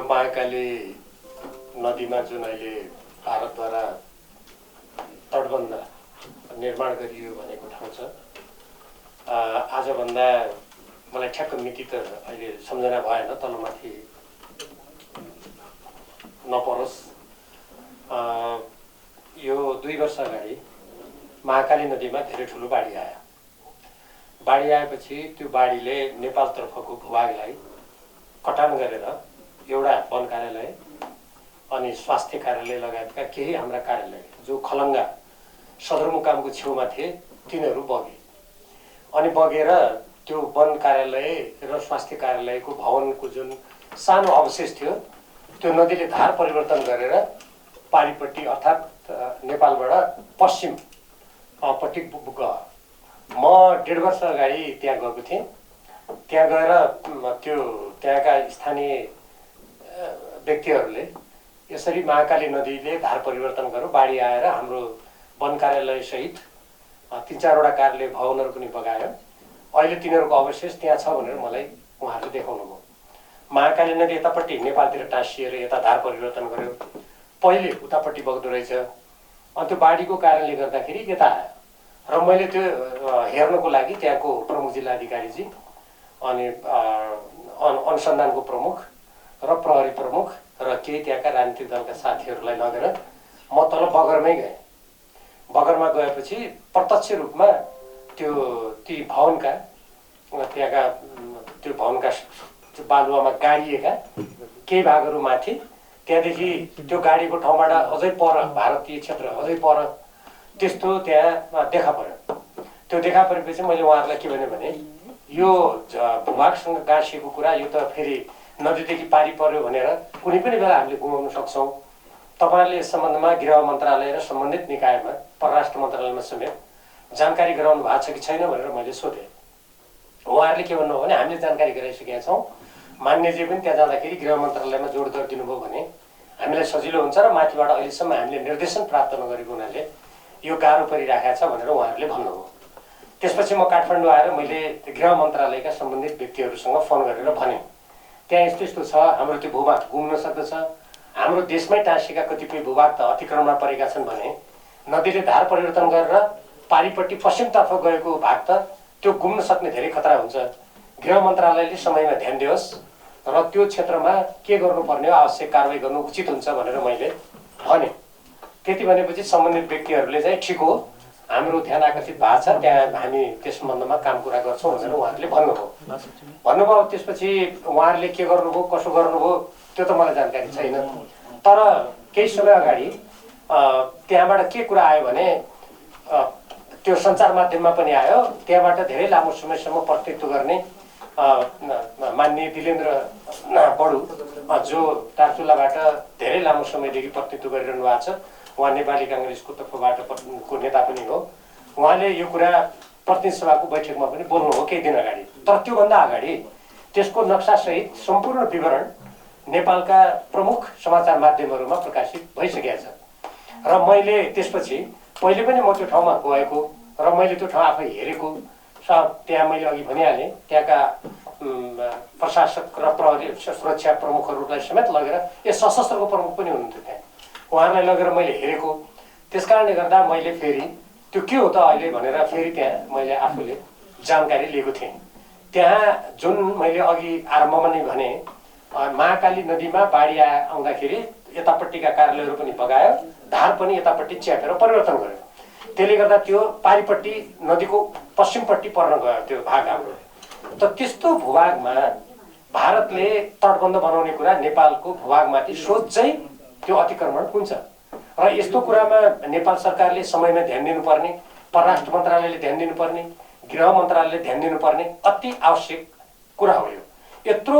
महाकाली नदीमा जुन अहिले भारतद्वारा तटबन्ध निर्माण गरियो भनेको ठाउँ छ। आजभन्दा मलाई ठ्याक्क मिति त अहिले सम्झना भएन, तलमाथि नपरोस्। यो 2 वर्ष अगाडि महाकाली नदीमा धेरै ठुलो बाढी आयो। बाढी आएपछि त्यो बाढीले नेपालतर्फको भूभागलाई कटान गरेर एउटा वन कार्यालय अनि स्वास्थ्य कार्यालय लगायतका केही हाम्रा कार्यालय जो खलङ्गा सदरमुकामको छेउमा थिए तिनीहरू बगे। अनि बगेर त्यो वन कार्यालय र स्वास्थ्य कार्यालयको भवनको जुन सानो अवशेष थियो त्यो नदीले धार परिवर्तन गरेर पारिपट्टि अर्थात् नेपालबाट पश्चिम पट्टि गयो। म 1.5 वर्ष अगाडि त्यहाँ गएको थिएँ। त्यहाँ गएर त्यहाँका स्थानीय व्यक्तिहरूले यसरी महाकाली नदीले धार परिवर्तन गर्यो, बाढी आएर हाम्रो वन कार्यालय सहित 3-4 वटा कार्यालय भवनहरू पनि बगायो। अहिले तिनीहरूको अवशेष त्यहाँ छ भनेर मलाई उहाँहरूले देखाउनु भयो। महाकाली नदी यतापट्टि नेपालतिर टाँसिएर यता धार परिवर्तन गर्यो, पहिले उतापट्टि बग्दो रहेछ। अनि त्यो बाढीको कारणले गर्दाखेरि यता आयो र मैले त्यो हेर्नको लागि त्यहाँको प्रमुख जिल्लाधिकारीजी अनि अनुसन्धानको प्रमुख र प्रहरी प्रमुख र केही त्यहाँका राजनीतिक दलका साथीहरूलाई लगेर म तल बगरमै गएँ। बगरमा गएपछि प्रत्यक्ष रूपमा ती भवनका त्यहाँका त्यो भवनका बालुवामा गाडिएका केही भागहरू माथि, त्यहाँदेखि त्यो गाडीको ठाउँबाट अझै पर भारतीय क्षेत्र अझै पर त्यस्तो त्यहाँ देखा पर्यो। त्यो देखा परेपछि मैले उहाँहरूलाई के भने यो भूभागसँग गाँसिएको कुरा, यो त फेरि नदीदेखि पारी पर्यो भनेर कुनै पनि बेला हामीले गुमाउन सक्छौँ। तपाईँहरूले यस सम्बन्धमा गृह मन्त्रालय र सम्बन्धित निकायमा परराष्ट्र मन्त्रालयमा समेत जानकारी गराउनु भएको छ कि छैन भनेर मैले सोधेँ। उहाँहरूले के भन्नुभयो भने हामीले जानकारी गराइसकेका छौँ। मान्यजी पनि त्यहाँ जाँदाखेरि गृह मन्त्रालयमा जोड दर दिनुभयो भने हामीलाई सजिलो हुन्छ र माथिबाट अहिलेसम्म हामीले निर्देशन प्राप्त नगरेको हुनाले यो गाह्रो परिराखेको छ भनेर उहाँहरूले भन्नुभयो। त्यसपछि म काठमाडौँ आएर मैले गृह मन्त्रालयका सम्बन्धित व्यक्तिहरूसँग फोन गरेर भने त्यहाँ यस्तो यस्तो छ, हाम्रो त्यो भूभाग गुम्न सक्दछ। हाम्रो देशमै टाँसिएका कतिपय भूभाग त अतिक्रमणमा परेका छन् भने नदीले धार परिवर्तन गरेर पारिपट्टि पश्चिमतर्फ गएको भाग त त्यो गुम्न सक्ने धेरै खतरा हुन्छ। गृह मन्त्रालयले समयमा ध्यान दियोस् र त्यो क्षेत्रमा के गर्नुपर्ने हो, आवश्यक कारवाही गर्नु उचित हुन्छ भनेर मैले भने। त्यति भनेपछि सम्बन्धित व्यक्तिहरूले चाहिँ ठिक हो, हाम्रो ध्यान आकर्षित भएको छ, त्यहाँ हामी त्यस सम्बन्धमा काम कुरा गर्छौँ भनेर उहाँहरूले भन्नुभयो। त्यसपछि उहाँहरूले के गर्नुभयो, कसो गर्नुभयो त्यो त मलाई जानकारी छैन। तर केही समय अगाडि त्यहाँबाट के कुरा आयो भने त्यो सञ्चार माध्यममा पनि आयो, त्यहाँबाट धेरै लामो समयसम्म प्रतिनिधित्व गर्ने माननीय दिलेन्द्र बडु जो दार्चुलाबाट धेरै लामो समयदेखि प्रतिनिधित्व गरिरहनु भएको छ, उहाँ नेपाली काङ्ग्रेसको तर्फबाट को नेता पनि हो। उहाँले यो कुरा प्रतिनिधि सभाको बैठकमा पनि बोल्नुभयो केही दिन अगाडि। तर त्योभन्दा अगाडि त्यसको नक्सासहित सम्पूर्ण विवरण नेपालका प्रमुख समाचार माध्यमहरूमा प्रकाशित भइसकेको छ र मैले त्यसपछि पहिले पनि म त्यो ठाउँमा गएको र मैले त्यो ठाउँ आफै हेरेको। त्यहाँ मैले अघि भनिहालेँ त्यहाँका प्रशासक र प्रहरी सुरक्षा प्रमुखहरूलाई समेत लगेर सशस्त्रको प्रमुख पनि हुनुहुन्थ्यो त्यहाँ, उहाँहरूलाई लगेर मैले हेरेको। त्यस कारणले गर्दा मैले फेरि त्यो के हो त अहिले भनेर फेरि त्यहाँ मैले आफूले जानकारी लिएको थिएँ। त्यहाँ जुन मैले अघि आरम्भमा नै भने महाकाली नदीमा बाढी आउँदाखेरि यतापट्टिका कार्यालयहरू पनि बगायो, धार पनि यतापट्टि च्यापेर परिवर्तन गर्यो। त्यसले गर्दा त्यो पारिपट्टि नदीको पश्चिमपट्टि पर्न गयो त्यो भाग हाम्रो। त त्यस्तो भूभागमा भारतले तटबन्ध बनाउने कुरा नेपालको भूभागमाथि सोझै त्यो अतिक्रमण हुन्छ र यस्तो कुरामा नेपाल सरकारले समयमा ध्यान दिनुपर्ने, परराष्ट्र मन्त्रालयले ध्यान दिनुपर्ने, गृह मन्त्रालयले ध्यान दिनुपर्ने अति आवश्यक कुरा हो। यो यत्रो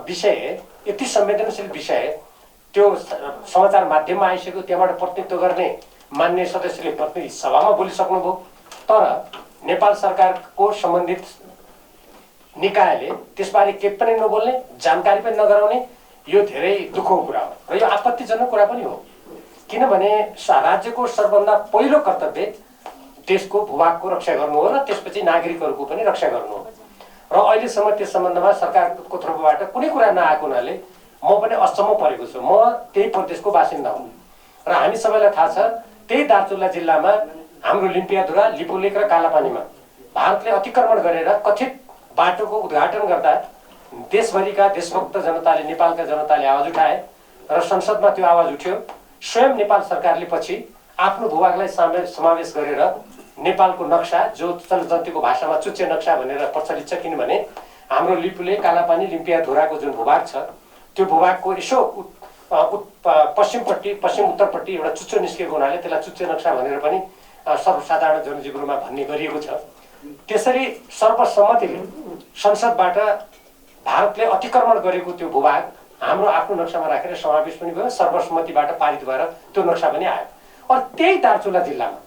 विषय, यति संवेदनशील विषय त्यो समाचार माध्यममा आइसक्यो, त्यहाँबाट प्रतिनिधित्व गर्ने मान्य सदस्यले प्रतिनिधि सभामा बोलिसक्नुभयो। तर नेपाल सरकारको सम्बन्धित निकायले त्यसबारे केही पनि नबोल्ने, जानकारी पनि नगराउने, यो धेरै दुःखको कुरा हो र यो आपत्तिजनक कुरा पनि हो। किनभने राज्यको सबभन्दा पहिलो कर्तव्य देशको भूभागको रक्षा गर्नु हो र त्यसपछि नागरिकहरूको पनि रक्षा गर्नु हो। र अहिलेसम्म त्यस सम्बन्धमा सरकारको तर्फबाट कुनै कुरा नआएको हुनाले म पनि अचम्म परेको छु। म त्यही प्रदेशको बासिन्दा हुँ र हामी सबैलाई थाहा छ त्यही दार्चुला जिल्लामा हाम्रो लिम्पियाधुरा, लिपुलेक र कालापानीमा भारतले अतिक्रमण गरेर कथित बाटोको उद्घाटन गर्दा देशभरिका देशभक्त जनताले, नेपालका जनताले आवाज उठाए र संसदमा त्यो आवाज उठ्यो। स्वयं नेपाल सरकारले पछि आफ्नो भूभागलाई समावेश गरेर नेपालको नक्सा, जो जनजातिको भाषामा चुच्चे नक्सा भनेर प्रचलित छ, किनभने हाम्रो लिपुले, कालापानी, लिम्पियाधुराको जुन भूभाग छ त्यो भूभागको यसो पश्चिम उत्तरपट्टि एउटा चुच्चो निस्केको हुनाले त्यसलाई चुच्चे नक्सा भनेर पनि सर्वसाधारण जनजीवनमा भन्ने गरिएको छ। त्यसरी सर्वसम्मतिले संसदबाट भारतले अतिक्रमण गरेको त्यो भूभाग हाम्रो आफ्नो नक्सामा राखेर समावेश पनि भयो, सर्वसम्मतिबाट पारित भएर त्यो नक्सा पनि आयो। और त्यही दार्चुला जिल्लामा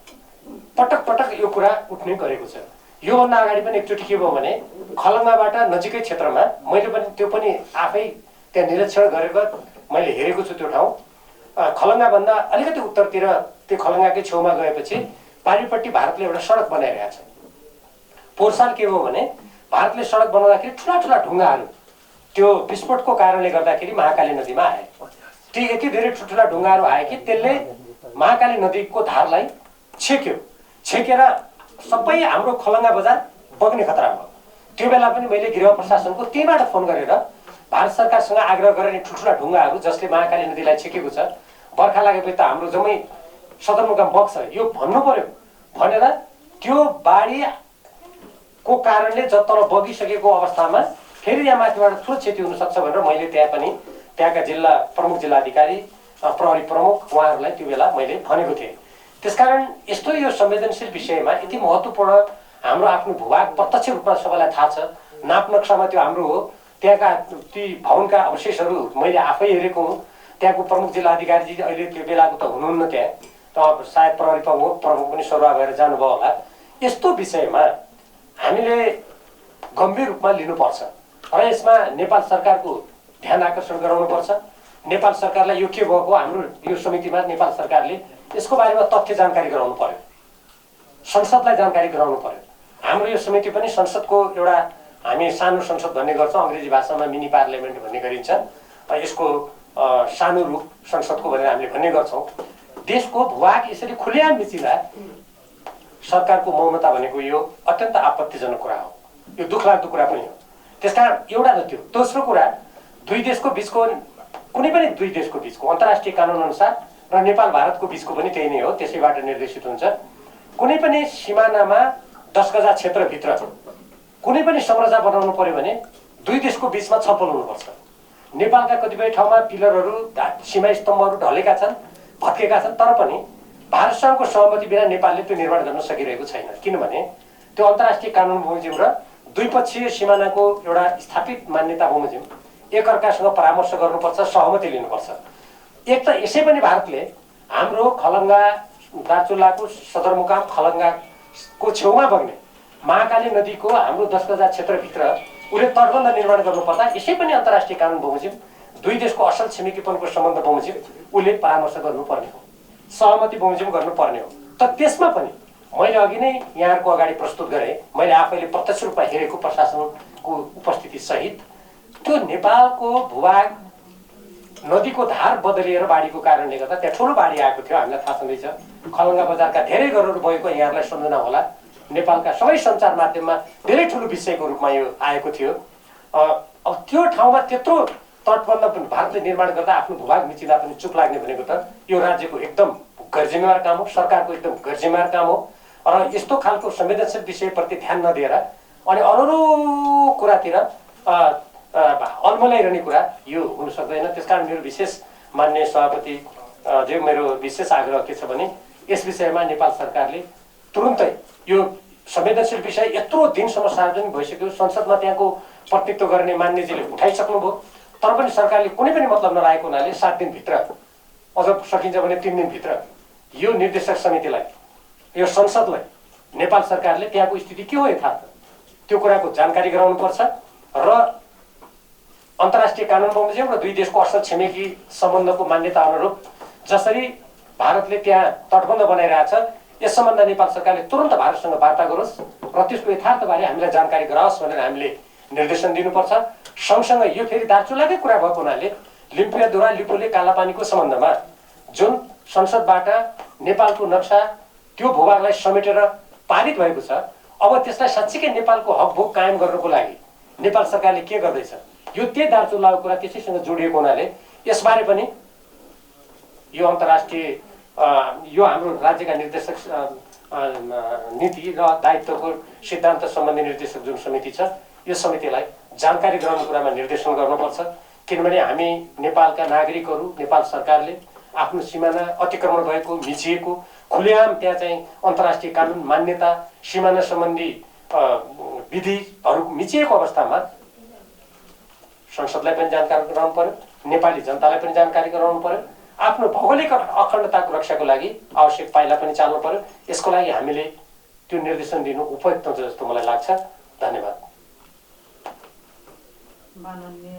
पटक पटक यो कुरा उठ्ने गरेको छ। योभन्दा अगाडि पनि एकचोटि के भयो भने खलङ्गाबाट नजिकै क्षेत्रमा मैले पनि त्यो पनि आफै त्यहाँ निरीक्षण गरेको मैले हेरेको छु। त्यो ठाउँ खलङ्गाभन्दा अलिकति उत्तरतिर त्यो खलङ्गाकै छेउमा गएपछि पारिपट्टि भारतले एउटा सडक बनाइरहेको छ। पोहोर साल के भयो भने भारतले सडक बनाउँदाखेरि ठुला ठुला ढुङ्गाहरू त्यो विस्फोटको कारणले गर्दाखेरि महाकाली नदीमा आए। ती यति धेरै ठुल्ठुला ढुङ्गाहरू आए कि त्यसले महाकाली नदीको धारलाई छेकेर सबै हाम्रो खलङ्गा बजार बग्ने खतरा भयो। त्यो बेला पनि मैले गृह प्रशासनको त्यहीबाट फोन गरेर भारत सरकारसँग आग्रह गरेर ठुल्ठुला ढुङ्गाहरू जसले महाकाली नदीलाई छेकेको छ, बर्खा लागेपछि त हाम्रो जम्मै सदरमुकाम बग्छ, यो भन्नु पर्यो भनेर त्यो बाढीको कारणले तल बगिसकेको अवस्थामा फेरि यहाँ माथिबाट ठुलो क्षति हुनसक्छ भनेर मैले त्यहाँ पनि त्यहाँका जिल्ला प्रमुख, जिल्लाधिकारी, प्रहरी प्रमुख उहाँहरूलाई त्यो बेला मैले भनेको थिएँ। त्यसकारण यस्तो यो संवेदनशील विषयमा यति महत्त्वपूर्ण हाम्रो आफ्नो भूभाग प्रत्यक्ष रूपमा सबैलाई थाहा छ। नाप नक्सामा त्यो हाम्रो हो। त्यहाँका ती भवनका अवशेषहरू मैले आफै हेरेको हुँ। त्यहाँको प्रमुख जिल्लाधिकारीजी अहिले त्यो बेलाको त हुनुहुन्न त्यहाँ, त सायद प्रहरी प्रमुख पनि सरुवा भएर जानुभयो होला। यस्तो विषयमा हामीले गम्भीर रूपमा लिनुपर्छ र यसमा नेपाल सरकारको ध्यान आकर्षण गराउनुपर्छ। नेपाल सरकारलाई यो के भएको, हाम्रो यो समितिमा नेपाल सरकारले यसको बारेमा तथ्य जानकारी गराउनु पर्यो, संसदलाई जानकारी गराउनु पर्यो। हाम्रो यो समिति पनि संसदको एउटा, हामी सानो संसद भन्ने गर्छौँ, अङ्ग्रेजी भाषामा मिनी पार्लियामेन्ट भन्ने गरिन्छ। यसको सानो रूप संसदको भनेर हामीले भन्ने गर्छौँ। देशको भूभाग यसरी खुलेआम मिचिँदा सरकारको मौनता भनेको यो अत्यन्त आपत्तिजनक कुरा हो, यो दुःखलाग्दो कुरा पनि हो। त्यसकारण एउटा त त्यो। दोस्रो कुरा, दुई देशको बिचको, कुनै पनि दुई देशको बिचको अन्तर्राष्ट्रिय कानुन अनुसार र नेपाल भारतको बिचको पनि त्यही नै हो, त्यसैबाट निर्देशित हुन्छ। कुनै पनि सिमानामा 10 गजा क्षेत्रभित्र कुनै पनि संरचना बनाउनु पर्यो भने दुई देशको बिचमा छलफल हुनुपर्छ। नेपालका कतिपय ठाउँमा पिलरहरू, सीमा स्तम्भहरू ढलेका छन्, भत्केका छन्, तर पनि भारतसँगको सहमति बिना नेपालले त्यो निर्माण गर्न सकिरहेको छैन। किनभने त्यो अन्तर्राष्ट्रिय कानुन बमोजिम र द्विपक्षीय सिमानाको एउटा स्थापित मान्यता बमोजिम एकअर्कासँग परामर्श गर्नुपर्छ, सहमति लिनुपर्छ। एक त यसै पनि भारतले हाम्रो खलङ्गा, दार्चुलाको सदरमुकाम खलङ्गाको छेउमा बग्ने महाकाली नदीको हाम्रो 10 गजा क्षेत्रभित्र उसले तटबन्ध निर्माण गर्नुपर्दा यसै पनि अन्तर्राष्ट्रिय कानुन बमोजिम, दुई देशको असल छिमेकीपनको सम्बन्ध बमोजिम उसले परामर्श गर्नुपर्ने हो, सहमति बमोजिम गर्नुपर्ने हो। त त्यसमा पनि मैले अघि नै यहाँहरूको अगाडि प्रस्तुत गरेँ, मैले आफैले प्रत्यक्ष रूपमा हेरेको प्रशासनको उपस्थिति सहित त्यो नेपालको भूभाग नदीको धार बदलिएर बाढीको कारणले गर्दा त्यहाँ ठुलो बाढी आएको थियो। हामीलाई थाहा छँदैछ, खलङ्गा बजारका धेरै घरहरू भएको यहाँहरूलाई सम्झना होला। नेपालका सबै सञ्चार माध्यममा धेरै ठुलो विषयको रूपमा यो आएको थियो। अब त्यो ठाउँमा त्यत्रो तटबन्ध भारतले निर्माण गर्दा आफ्नो भूभाग मिचिँदा पनि चुप लाग्ने भनेको त यो राज्यको एकदम गैरजिम्मेवार काम हो, सरकारको एकदम गैरजिम्मेवार काम हो। र यस्तो खालको संवेदनशील विषयप्रति ध्यान नदिएर अनि अरू कुरातिर अल्मलाइरहने कुरा यो हुन सक्दैन। त्यसकारण मेरो विशेष मान्य सभापति जो मेरो विशेष आग्रह के छ भने यस विषयमा नेपाल सरकारले तुरुन्तै यो संवेदनशील विषय यत्रो दिनसम्म सार्वजनिक भइसक्यो, संसदमा त्यहाँको प्रतिनिधित्व गर्ने मान्यजीले उठाइसक्नुभयो, तर पनि सरकारले कुनै पनि मतलब नराखेको हुनाले 7 दिनभित्र, अझ सकिन्छ भने 3 दिनभित्र यो निर्देशक समितिलाई, यो संसदलाई नेपाल सरकारले त्यहाँको स्थिति के हो यथार्थ त्यो कुराको जानकारी गराउनुपर्छ र अन्तर्राष्ट्रिय कानुन बमोजिम र दुई देशको असल छिमेकी सम्बन्धको मान्यता अनुरूप जसरी भारतले त्यहाँ तटबन्ध बनाइरहेछ यस सम्बन्ध नेपाल सरकारले तुरन्त भारतसँग वार्ता गरोस् र त्यसको यथार्थबारे हामीलाई जानकारी गराओस् भनेर हामीले निर्देशन दिनुपर्छ। सँगसँगै यो फेरि दार्चुलाकै कुरा भएको हुनाले लिम्पियाधुरा लिपुले कालापानीको सम्बन्धमा जुन संसदबाट नेपालको नक्सा त्यो भूभागलाई समेटेर पारित भएको छ, अब त्यसलाई साँच्चीकै नेपालको हकभोग कायम गर्नको लागि नेपाल सरकारले के गर्दैछ, यो त्यही दार्चुलाको कुरा त्यसैसँग जोडिएको हुनाले यसबारे पनि यो अन्तर्राष्ट्रिय यो हाम्रो राज्यका निर्देशक नीति र दायित्वको सिद्धान्त सम्बन्धी निर्देशक जुन समिति छ, यो समितिलाई जानकारी गराउने कुरामा निर्देशन गर्नुपर्छ। किनभने हामी नेपालका नागरिकहरू, नेपाल सरकारले आफ्नो सिमाना अतिक्रमण भएको, मिचिएको, खुलेआम त्यहाँ चाहिँ अन्तर्राष्ट्रिय कानुन मान्यता, सिमाना सम्बन्धी विधिहरू मिचिएको अवस्थामा संसदलाई पनि जानकारी गराउनु पर्यो, नेपाली जनतालाई पनि जानकारी गराउनु पर्यो, आफ्नो भौगोलिक अखण्डताको रक्षाको लागि आवश्यक पाइला पनि चाल्नु पर्यो। यसको लागि हामीले त्यो निर्देशन दिनु उपयुक्त हुन्छ जस्तो मलाई लाग्छ। धन्यवाद। माननीय